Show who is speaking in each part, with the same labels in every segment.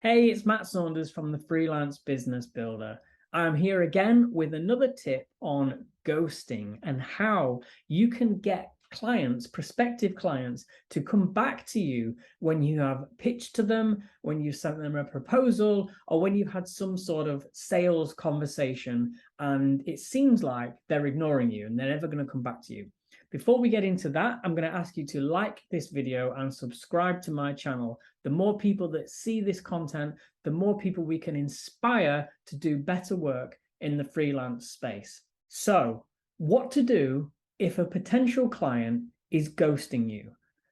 Speaker 1: Hey, it's Matt Saunders from the Freelance Business Builder. I'm here again with another tip on ghosting and how you can get clients, prospective clients, to come back to you when you have pitched to them, when you've sent them a proposal, or when you've had some sort of sales conversation and it seems like they're ignoring you and they're never going to come back to you. Before we get into that, I'm going to ask you to like this video and subscribe to my channel. The more people that see this content, the more people we can inspire to do better work in the freelance space. So, what to do if a potential client is ghosting you?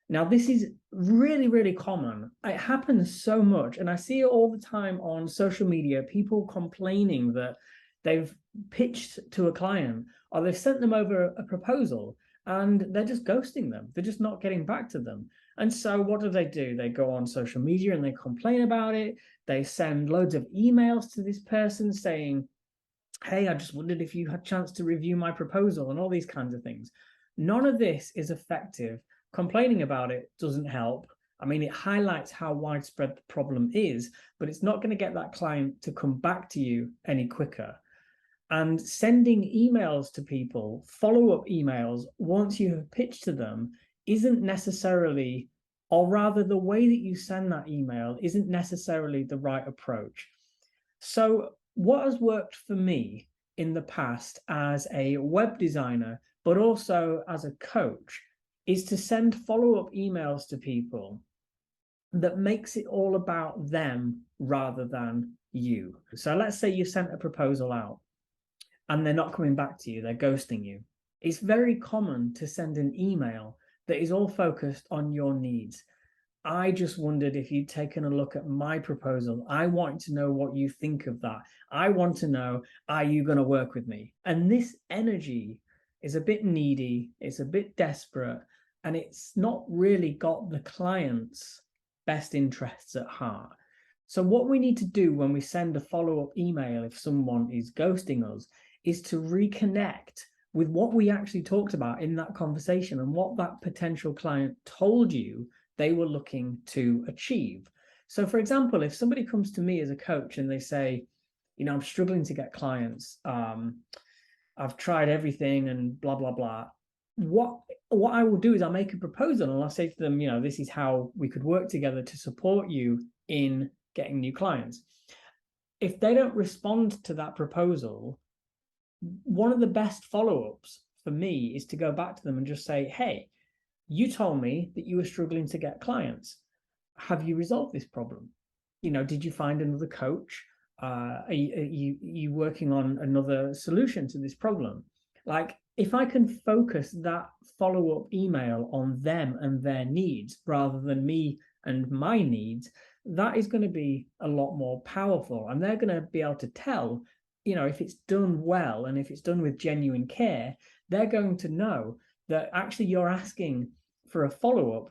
Speaker 1: Now, this is really, really common. It happens so much, and I see it all the time on social media, people complaining that they've pitched to a client or they've sent them over a proposal and they're just ghosting them. They're just not getting back to them. And so what do? They go on social media and they complain about it. They send loads of emails to this person saying, hey, I just wondered if you had a chance to review my proposal and all these kinds of things. None of this is effective. Complaining about it doesn't help. I mean, it highlights how widespread the problem is, but it's not going to get that client to come back to you any quicker. And sending emails to people, follow-up emails, once you have pitched to them, isn't necessarily, or rather the way that you send that email isn't necessarily the right approach. So what has worked for me in the past as a web designer, but also as a coach, is to send follow-up emails to people that makes it all about them rather than you. So let's say you sent a proposal out and they're not coming back to you, they're ghosting you. It's very common to send an email that is all focused on your needs. I just wondered if you'd taken a look at my proposal. I want to know what you think of that. I want to know, are you going to work with me? And this energy is a bit needy, it's a bit desperate, and it's not really got the client's best interests at heart. So what we need to do when we send a follow-up email, if someone is ghosting us, is to reconnect with what we actually talked about in that conversation and what that potential client told you they were looking to achieve. So for example, if somebody comes to me as a coach and they say, you know, I'm struggling to get clients, I've tried everything and blah, blah, blah. What I will do is I'll make a proposal and I'll say to them, you know, this is how we could work together to support you in getting new clients. If they don't respond to that proposal, one of the best follow-ups for me is to go back to them and just say, hey, you told me that you were struggling to get clients. Have you resolved this problem? You know, did you find another coach? Are you working on another solution to this problem? Like, if I can focus that follow-up email on them and their needs rather than me and my needs, that is going to be a lot more powerful. And they're going to be able to tell, you know, if it's done well and if it's done with genuine care, they're going to know that actually you're asking for a follow-up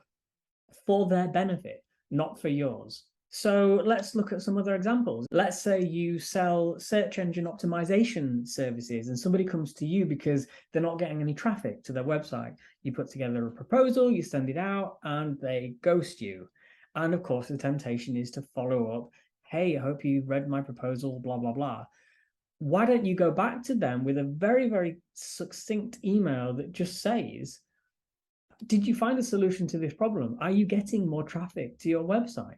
Speaker 1: for their benefit, not for yours. So let's look at some other examples. Let's say you sell search engine optimization services and somebody comes to you because they're not getting any traffic to their website. You put together a proposal, you send it out, and they ghost you. And of course, the temptation is to follow up. Hey, I hope you read my proposal, blah, blah, blah. Why don't you go back to them with a very, very succinct email that just says, did you find a solution to this problem? Are you getting more traffic to your website?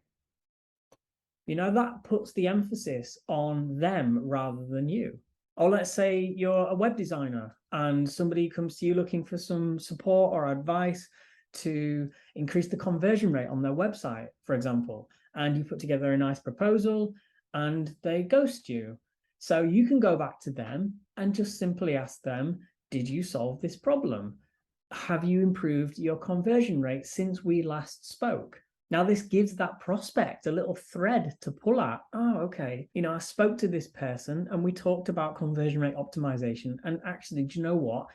Speaker 1: You know, that puts the emphasis on them rather than you. Or let's say you're a web designer and somebody comes to you looking for some support or advice to increase the conversion rate on their website, for example, and you put together a nice proposal and they ghost you. So you can go back to them and just simply ask them, did you solve this problem? Have you improved your conversion rate since we last spoke? Now, this gives that prospect a little thread to pull at. Oh, okay. You know, I spoke to this person and we talked about conversion rate optimization. And actually, do you know what?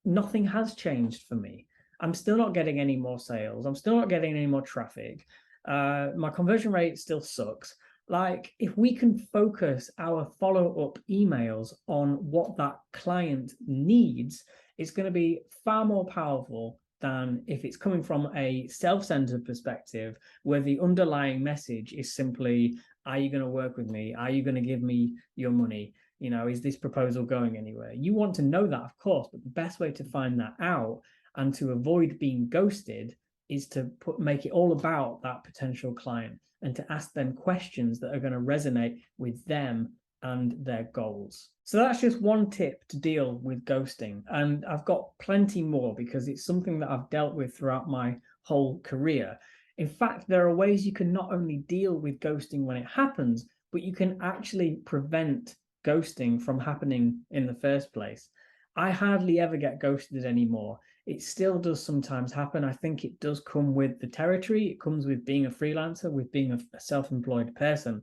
Speaker 1: Nothing has changed for me. I'm still not getting any more sales. I'm still not getting any more traffic. My conversion rate still sucks. Like, if we can focus our follow-up emails on what that client needs, it's going to be far more powerful than if it's coming from a self-centered perspective where the underlying message is simply, Are you going to work with me? Are you going to give me your money? You know, is this proposal going anywhere? You want to know that, of course, but the best way to find that out and to avoid being ghosted is to make it all about that potential client and to ask them questions that are going to resonate with them and their goals. So that's just one tip to deal with ghosting. And I've got plenty more because it's something that I've dealt with throughout my whole career. In fact, there are ways you can not only deal with ghosting when it happens, but you can actually prevent ghosting from happening in the first place. I hardly ever get ghosted anymore. It still does sometimes happen. I think it does come with the territory. It comes with being a freelancer, with being a self-employed person.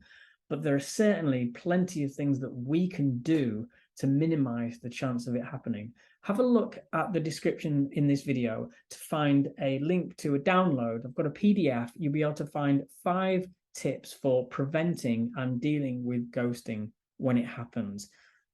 Speaker 1: But there are certainly plenty of things that we can do to minimize the chance of it happening. Have a look at the description in this video to find a link to a download. I've got a PDF. You'll be able to find 5 tips for preventing and dealing with ghosting when it happens.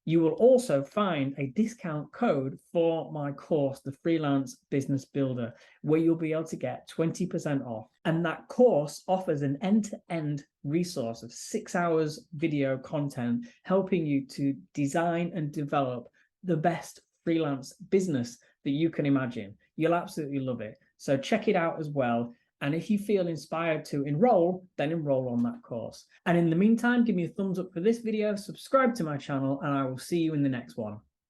Speaker 1: You will also find a discount code for my course, The Freelance Business Builder, where you'll be able to get 20% off. And that course offers an end-to-end resource of 6 hours video content, helping you to design and develop the best freelance business that you can imagine. You'll absolutely love it. So check it out as well. And if you feel inspired to enroll, then enroll on that course. And in the meantime, give me a thumbs up for this video, subscribe to my channel, and I will see you in the next one.